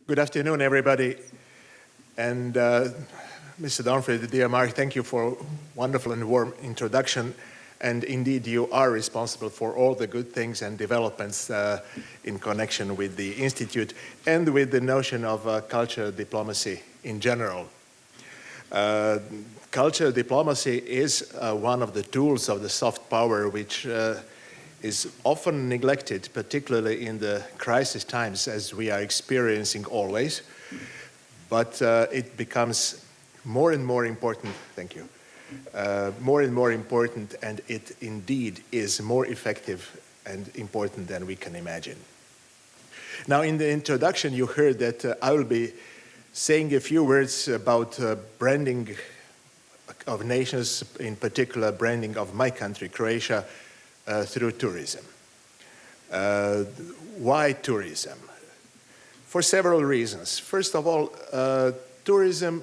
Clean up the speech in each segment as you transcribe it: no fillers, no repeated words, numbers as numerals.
Good afternoon, everybody. And Mr. Donfried, dear Mark, thank you for a wonderful and warm introduction. And indeed, you are responsible for all the good things and developments in connection with the Institute and with the notion of cultural diplomacy in general. Cultural diplomacy is one of the tools of the soft power which is often neglected, particularly in the crisis times as we are experiencing always. But it becomes more and more important, thank you, more and more important, and it indeed is more effective and important than we can imagine. Now, in the introduction, you heard that I will be saying a few words about branding of nations, in particular branding of my country, Croatia, through tourism. Why tourism? For several reasons. First of all, tourism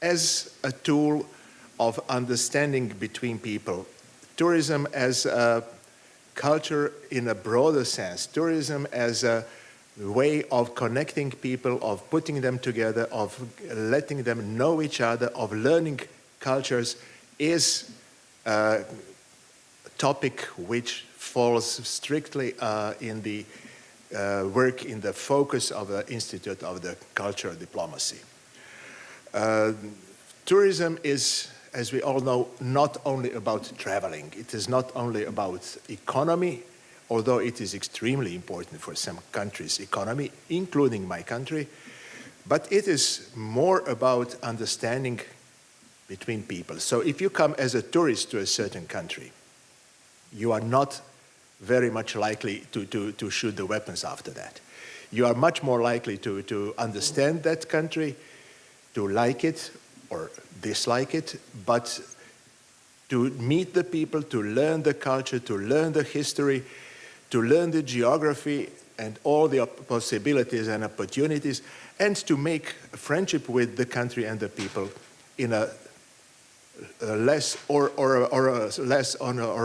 as a tool of understanding between people. Tourism as a culture in a broader sense. Tourism as a way of connecting people, of putting them together, of letting them know each other, of learning cultures is a topic which falls strictly in the work in the focus of the Institute of the Cultural Diplomacy. Tourism is, as we all know, not only about traveling. It is not only about economy, although it is extremely important for some countries' economy, including my country, but it is more about understanding between people. So if you come as a tourist to a certain country, you are not very much likely to shoot the weapons after that. You are much more likely to understand that country, to like it or dislike it, but to meet the people, to learn the culture, to learn the history, to learn the geography and all the possibilities and opportunities, and to make a friendship with the country and the people in a less or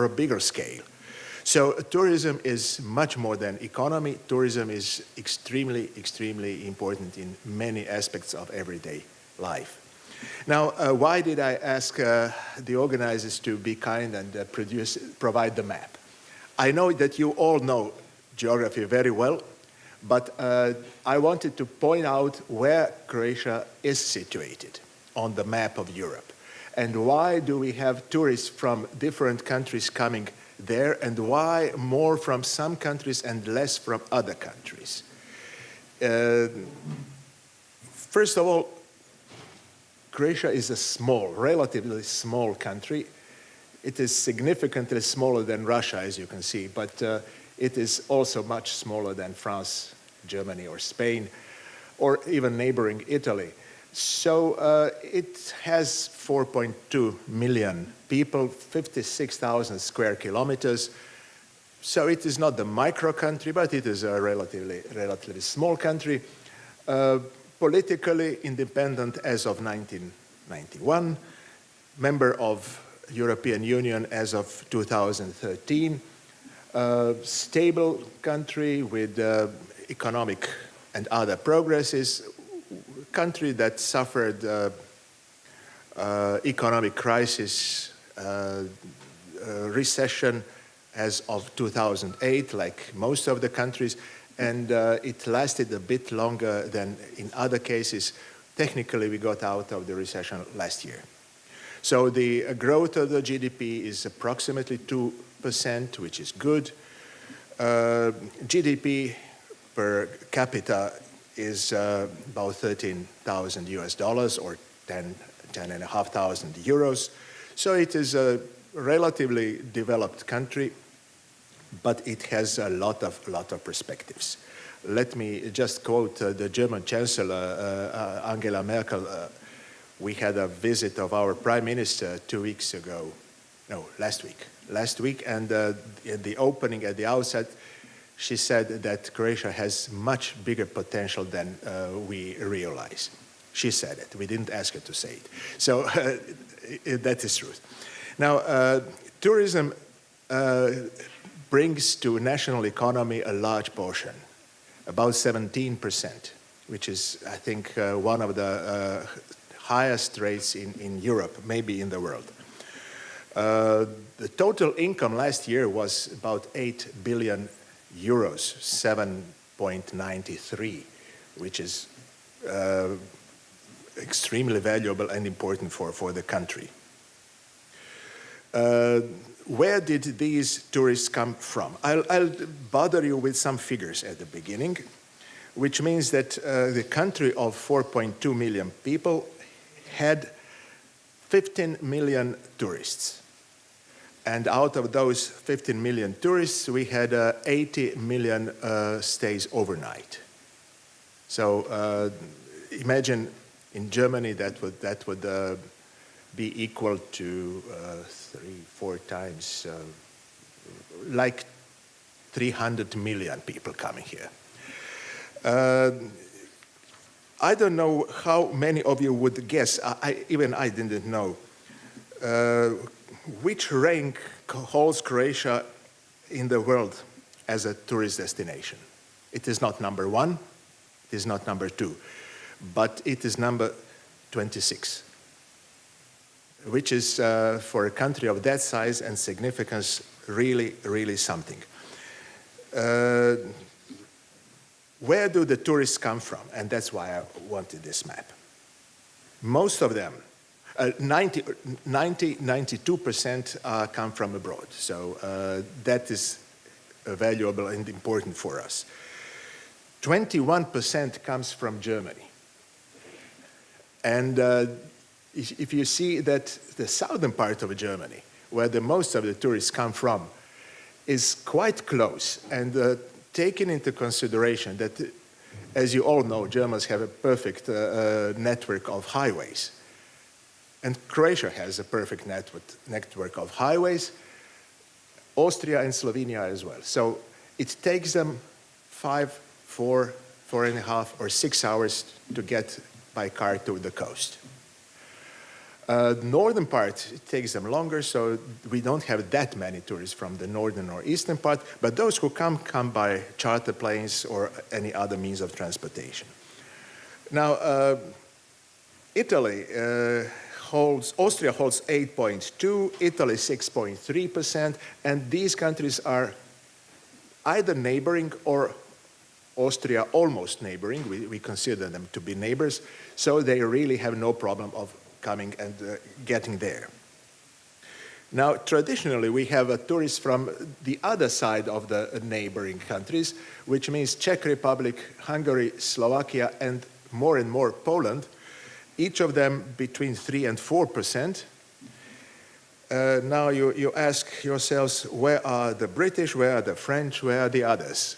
a bigger scale. So tourism is much more than economy. Tourism is extremely, extremely important in many aspects of everyday life. Now, why did I ask the organizers to be kind and provide the map? I know that you all know geography very well, but I wanted to point out where Croatia is situated on the map of Europe. And why do we have tourists from different countries coming there, and why more from some countries and less from other countries? First of all, Croatia is a small, relatively small country. It is significantly smaller than Russia, as you can see, but it is also much smaller than France, Germany, or Spain, or even neighboring Italy. So it has 4.2 million people, 56,000 square kilometers. So it is not the micro country, but it is a relatively small country. Politically independent as of 1991, member of European Union as of 2013, stable country with economic and other progresses, country that suffered economic crisis, recession as of 2008, like most of the countries, and it lasted a bit longer than in other cases. Technically, we got out of the recession last year. So the growth of the GDP is approximately 2%, which is good. GDP per capita is about 13,000 US dollars or 10,500 euros. So it is a relatively developed country, but it has a lot of perspectives. Let me just quote the German Chancellor, Angela Merkel. We had a visit of our Prime Minister 2 weeks ago, no, last week, and in the opening at the outset, she said that Croatia has much bigger potential than we realize. She said it. We didn't ask her to say it. So that is true. Now, tourism brings to national economy a large portion. about 17%, which is, I think, one of the highest rates in Europe, maybe in the world. The total income last year was about 8 billion euros, 7.93, which is extremely valuable and important for the country. Where did these tourists come from? I'll bother you with some figures at the beginning, which means that the country of 4.2 million people had 15 million tourists. And out of those 15 million tourists, we had 80 million stays overnight. So imagine in Germany that would be equal to 3-4 times, like 300 million people coming here. I don't know how many of you would guess, even I didn't know, which rank holds Croatia in the world as a tourist destination. It is not number 1, it is not number 2, but it is number 26, which is for a country of that size and significance really, really something. Where do the tourists come from? And that's why I wanted this map. Most of them, 92% come from abroad. So that is valuable and important for us. 21% comes from Germany. And if you see that the southern part of Germany, where the most of the tourists come from, is quite close, and taking into consideration that, as you all know, Germans have a perfect network of highways. And Croatia has a perfect network of highways, Austria and Slovenia as well. So it takes them 4.5 or 6 hours to get by car to the coast. Northern part, it takes them longer, so we don't have that many tourists from the northern or eastern part, but those who come by charter planes or any other means of transportation. Now, Austria holds 8.2%, Italy 6.3%, and these countries are either neighboring or Austria almost neighboring. We consider them to be neighbors, so they really have no problem of coming and getting there. Now, traditionally, we have tourists from the other side of the neighboring countries, which means Czech Republic, Hungary, Slovakia, and more Poland, each of them between 3 and 4%. Now you ask yourselves, where are the British, where are the French, where are the others?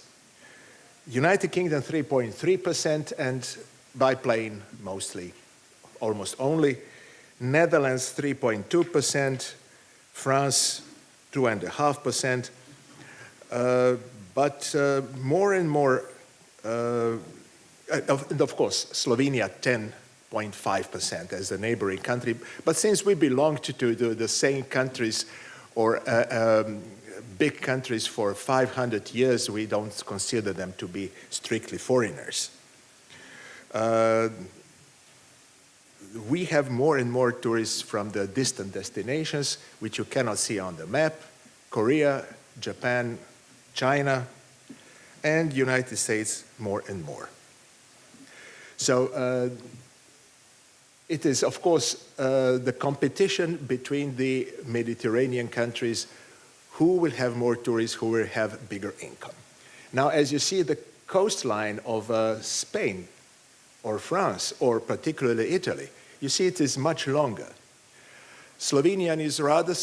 United Kingdom 3.3%, and by plane mostly, almost only. Netherlands 3.2%, France 2.5%, but more and more, and of course, Slovenia 10.5% as a neighboring country. But since we belong to the same countries or big countries for 500 years, we don't consider them to be strictly foreigners. We have more and more tourists from the distant destinations, which you cannot see on the map: Korea, Japan, China, and United States more and more. So it is, of course, the competition between the Mediterranean countries who will have more tourists, who will have bigger income. Now, as you see, the coastline of Spain or France, or particularly Italy, you see it is much longer. Slovenian is rather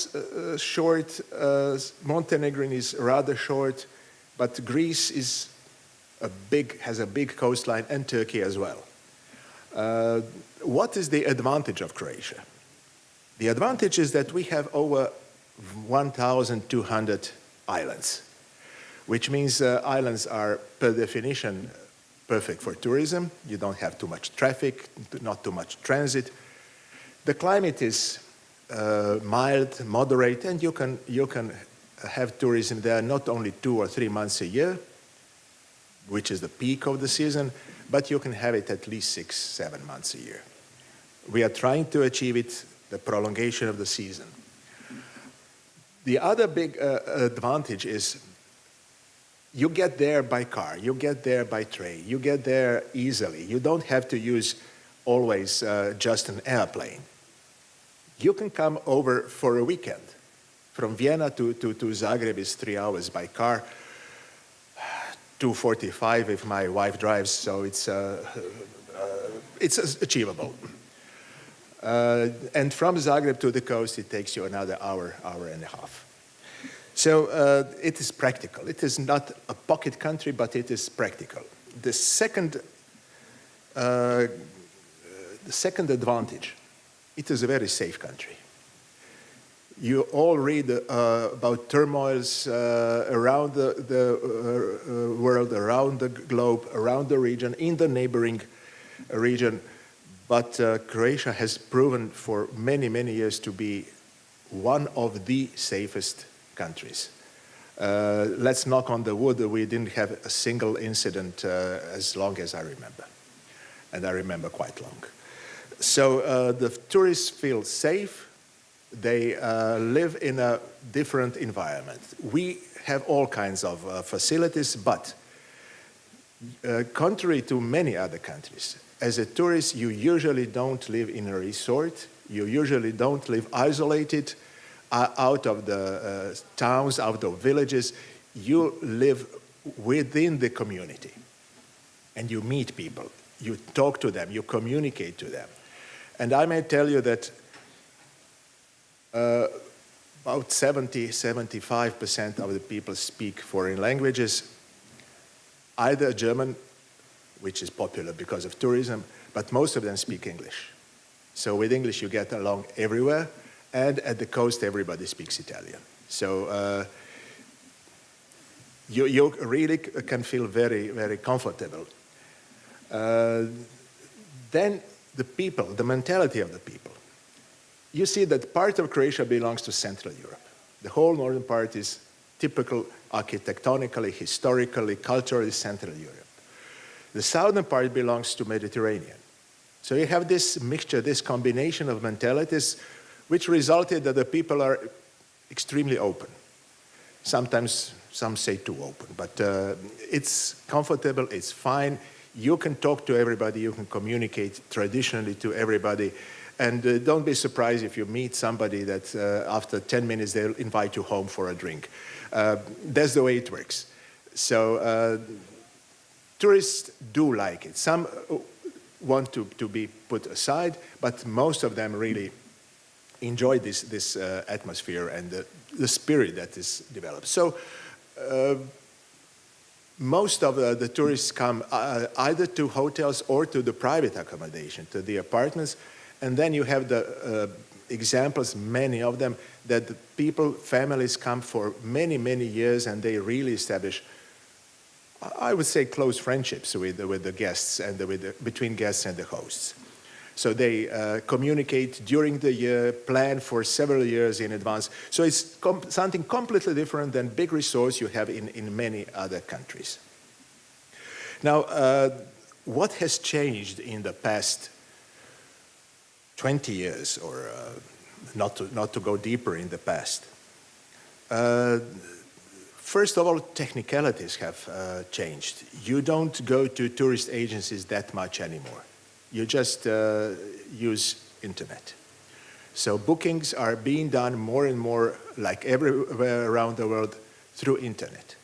short, Montenegrin is rather short, but Greece is has a big coastline, and Turkey as well. What is the advantage of Croatia? The advantage is that we have over 1,200 islands, which means islands are, per definition, perfect for tourism. You don't have too much traffic, not too much transit. The climate is mild, moderate, and you can have tourism there not only 2 or 3 months a year, which is the peak of the season, but you can have it at least 6, 7 months a year. We are trying to achieve it, the prolongation of the season. The other big advantage is you get there by car, you get there by train, you get there easily. You don't have to use always just an airplane. You can come over for a weekend. From Vienna to Zagreb is 3 hours by car, 2:45 if my wife drives, so it's achievable. And from Zagreb to the coast, it takes you another hour, hour and a half. So it is practical. It is not a pocket country, but it is practical. The second advantage, it is a very safe country. You all read about turmoils around the world, around the globe, around the region, in the neighboring region. But Croatia has proven for many, many years to be one of the safest countries. Let's knock on the wood, we didn't have a single incident as long as I remember. And I remember quite long. So the tourists feel safe. They live in a different environment. We have all kinds of facilities, but contrary to many other countries, as a tourist, you usually don't live in a resort. You usually don't live isolated out of the towns, out of villages. You live within the community, and you meet people. You talk to them. You communicate to them. And I may tell you that about 70–75% of the people speak foreign languages, either German, which is popular because of tourism, but most of them speak English. So with English you get along everywhere, and at the coast everybody speaks Italian. So you really can feel very, very comfortable. Then the people, the mentality of the people. You see that part of Croatia belongs to Central Europe. The whole northern part is typical architectonically, historically, culturally Central Europe. The southern part belongs to Mediterranean. So you have this mixture, this combination of mentalities, which resulted that the people are extremely open. Sometimes some say too open, but it's comfortable, it's fine. You can talk to everybody, you can communicate traditionally to everybody. And don't be surprised if you meet somebody that after 10 minutes they'll invite you home for a drink. That's the way it works. So tourists do like it. Some want to be put aside, but most of them really enjoy this atmosphere and the spirit that is developed. So most of the tourists come either to hotels or to the private accommodation, to the apartments. And then you have the examples, many of them, that the people, families come for many, many years and they really establish, I would say, close friendships with the guests and between guests and the hosts. So they communicate during the year, plan for several years in advance. So it's something completely different than big resorts you have in many other countries. Now, what has changed in the past 20 years, or not to go deeper in the past? First of all, technicalities have changed. You don't go to tourist agencies that much anymore. You just use internet. So bookings are being done more and more, like everywhere around the world, through internet.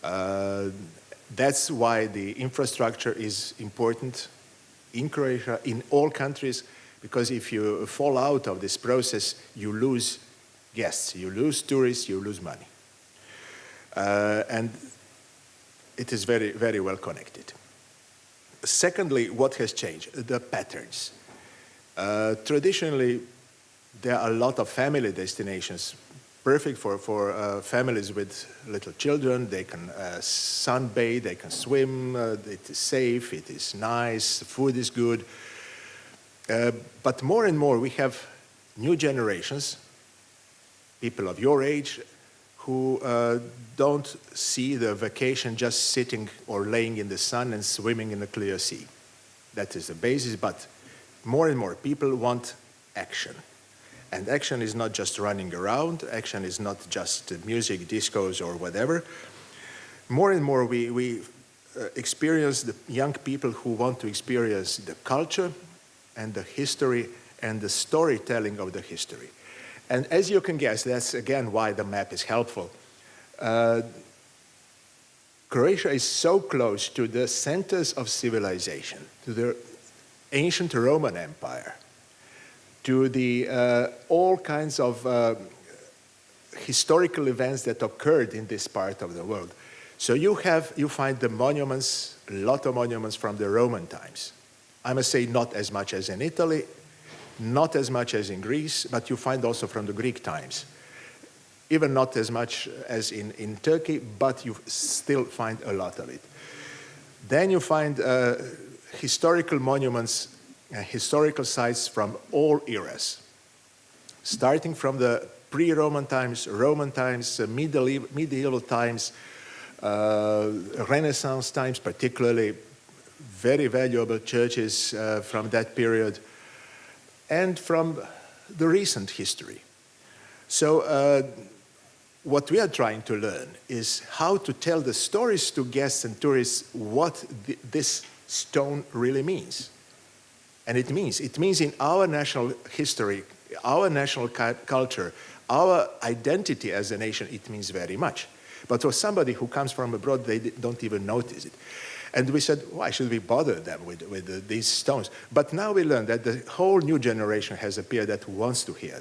That's why the infrastructure is important in Croatia, in all countries, because if you fall out of this process, you lose guests, you lose tourists, you lose money. And it is very, very well connected. Secondly, what has changed? The patterns. Traditionally, there are a lot of family destinations, perfect for families with little children. They can sunbathe, they can swim, it is safe, it is nice, the food is good. But more and more we have new generations, people of your age, who don't see the vacation just sitting or laying in the sun and swimming in a clear sea. That is the basis, but more and more people want action. And action is not just running around, action is not just music, discos, or whatever. More and more we experience the young people who want to experience the culture and the history and the storytelling of the history. And as you can guess, that's again why the map is helpful. Croatia is so close to the centers of civilization, to the ancient Roman Empire, to the all kinds of historical events that occurred in this part of the world. So you find the monuments, a lot of monuments from the Roman times. I must say not as much as in Italy, not as much as in Greece, but you find also from the Greek times. Even not as much as in Turkey, but you still find a lot of it. Then you find historical monuments, historical sites from all eras, starting from the pre-Roman times, medieval times, Renaissance times, particularly very valuable churches from that period, and from the recent history. So what we are trying to learn is how to tell the stories to guests and tourists what this stone really means. And it means in our national history, our national culture, our identity as a nation, it means very much. But for somebody who comes from abroad, they don't even notice it. And we said, why should we bother them with these stones? But now we learn that the whole new generation has appeared that wants to hear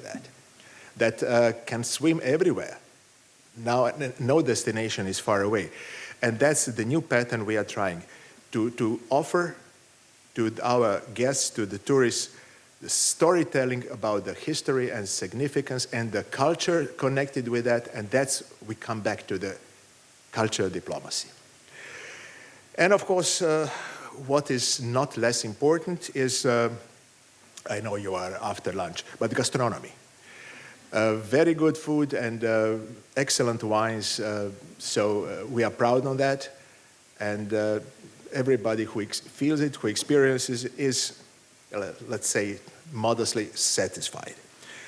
that can swim everywhere. Now no destination is far away. And that's the new pattern we are trying to offer to our guests, to the tourists, the storytelling about the history and significance and the culture connected with that, and we come back to the cultural diplomacy. And of course, what is not less important is, I know you are after lunch, but gastronomy. Very good food and excellent wines, so we are proud on that, and everybody who feels it, who experiences it, is, let's say, modestly satisfied.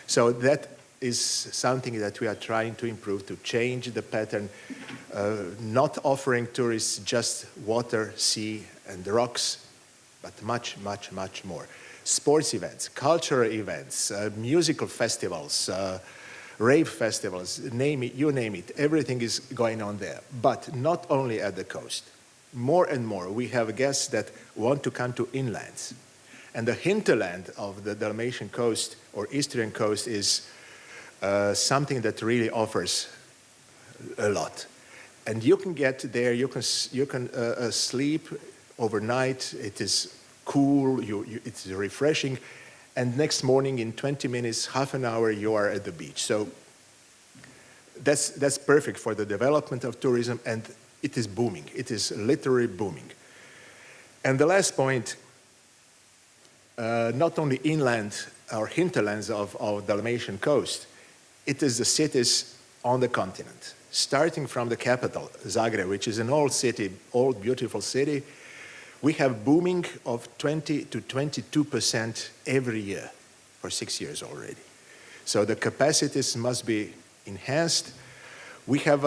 So that is something that we are trying to improve, to change the pattern, not offering tourists just water, sea, and rocks, but much, much, much more. Sports events, cultural events, musical festivals, rave festivals, name it, you name it, everything is going on there. But not only at the coast. More and more, we have guests that want to come to inlands. And the hinterland of the Dalmatian coast or eastern coast is something that really offers a lot. And you can get there, you can sleep overnight, it is cool, it's refreshing, and next morning in 20 minutes, half an hour, you are at the beach. So that's perfect for the development of tourism, and it is booming. It is literally booming. And the last point, not only inland or hinterlands of Dalmatian coast, it is the cities on the continent, starting from the capital, Zagreb, which is an old city, old beautiful city. We have booming of 20 to 22% every year for 6 years already. So the capacities must be enhanced. We have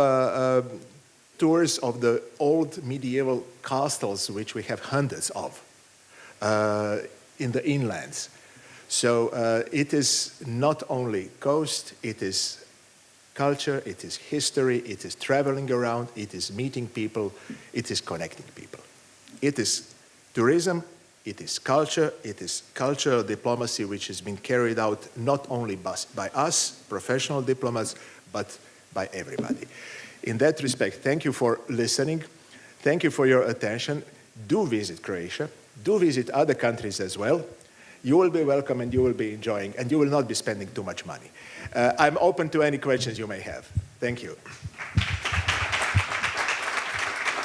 tours of the old medieval castles, which we have hundreds of in the inlands. So it is not only coast, it is culture, it is history, it is traveling around, it is meeting people, it is connecting people. It is tourism, it is culture, it is cultural diplomacy which has been carried out not only by us, professional diplomats, but by everybody. In that respect, thank you for listening. Thank you for your attention. Do visit Croatia. Do visit other countries as well. You will be welcome and you will be enjoying, and you will not be spending too much money. I'm open to any questions you may have. Thank you.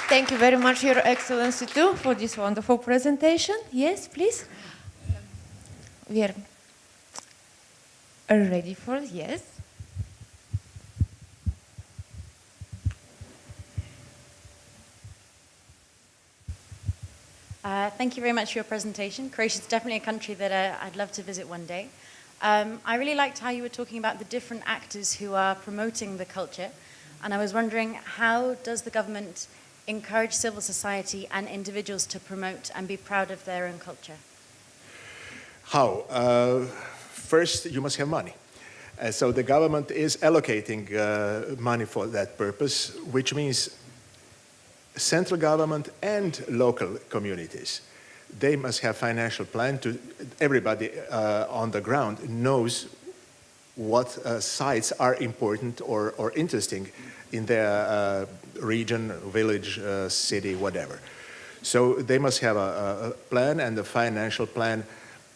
Thank you very much, Your Excellency, too, for this wonderful presentation. Yes, please. We are ready for, yes. Thank you very much for your presentation. Croatia is definitely a country that I'd love to visit one day. I really liked how you were talking about the different actors who are promoting the culture. And I was wondering, how does the government encourage civil society and individuals to promote and be proud of their own culture? How? First, you must have money. So the government is allocating money for that purpose, which means central government and local communities. They must have financial plan to, everybody on the ground knows what sites are important or interesting in their region, village, city, whatever. So they must have a plan and a financial plan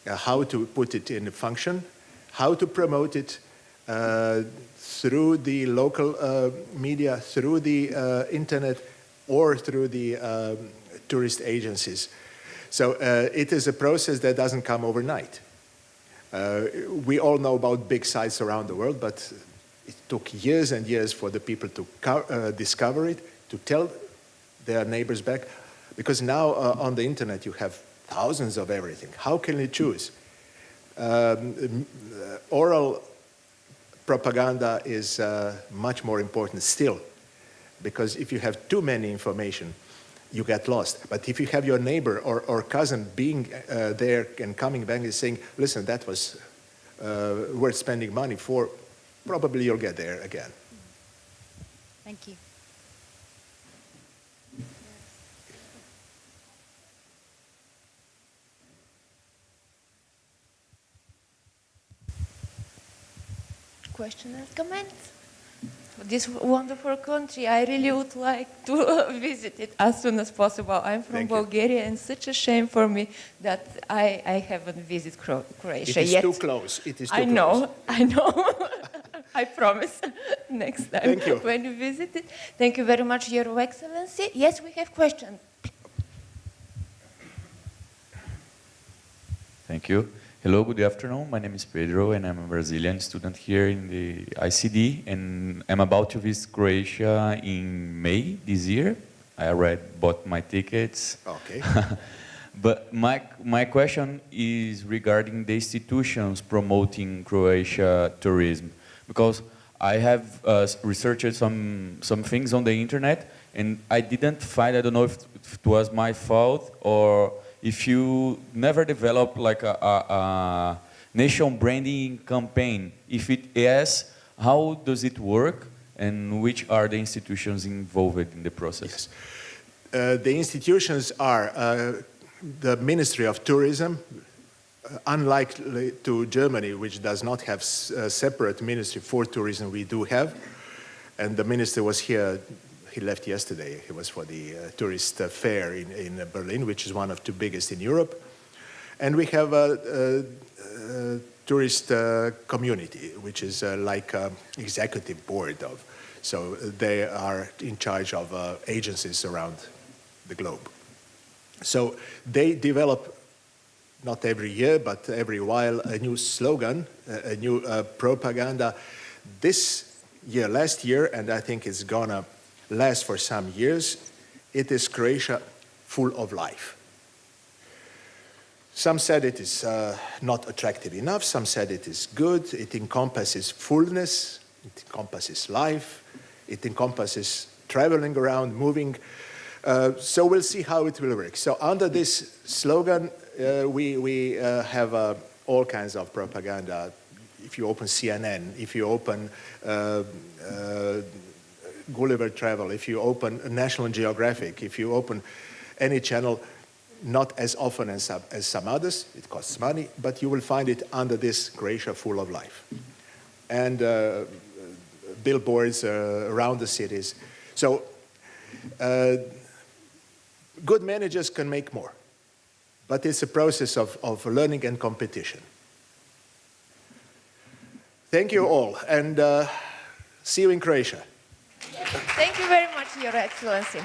how to put it in function, how to promote it through the local media, through the internet, or through the tourist agencies. So it is a process that doesn't come overnight. We all know about big sites around the world, but it took years and years for the people to discover it, to tell their neighbors back. Because now on the internet you have thousands of everything. How can you choose? Oral propaganda is much more important still, because if you have too many information, you get lost. But if you have your neighbor or cousin being there and coming back and saying, listen, that was worth spending money for, probably you'll get there again. Thank you. Questions, comments? This wonderful country, I really would like to visit it as soon as possible. I'm from Bulgaria, and such a shame for me that I haven't visited Croatia yet. It is too close. It is too close. I know. I promise next time Thank you. when you visit it. Thank you very much, Your Excellency. Yes, we have questions. Thank you. Hello, good afternoon. My name is Pedro, and I'm a Brazilian student here in the ICD, and I'm about to visit Croatia in May this year. I already bought my tickets. Okay. But my question is regarding the institutions promoting Croatia tourism, because I have researched some things on the internet, and I didn't find, I don't know if it was my fault or if you never develop like a nation branding campaign. If it is, how does it work, and which are the institutions involved in the process? Yes. The institutions are the Ministry of Tourism, unlike to Germany, which does not have a separate ministry for tourism. We do have, and the minister was here. He left yesterday. He was for the tourist fair in Berlin, which is one of the biggest in Europe. And we have a tourist community, which is like an executive board of. So they are in charge of agencies around the globe. So they develop, not every year, but every while, a new slogan, a new propaganda. This year, last year, and I think it's gonna last for some years, it is Croatia full of life. Some said it is not attractive enough, some said it is good, it encompasses fullness, it encompasses life, it encompasses traveling around, moving. So we'll see how it will work. So under this slogan, we have all kinds of propaganda. If you open CNN, if you open Gulliver Travel, if you open National Geographic, if you open any channel, not as often as some others, it costs money, but you will find it under this Croatia full of life. And billboards around the cities. So good managers can make more, but it's a process of learning and competition. Thank you all, and see you in Croatia. Thank you very much, Your Excellency.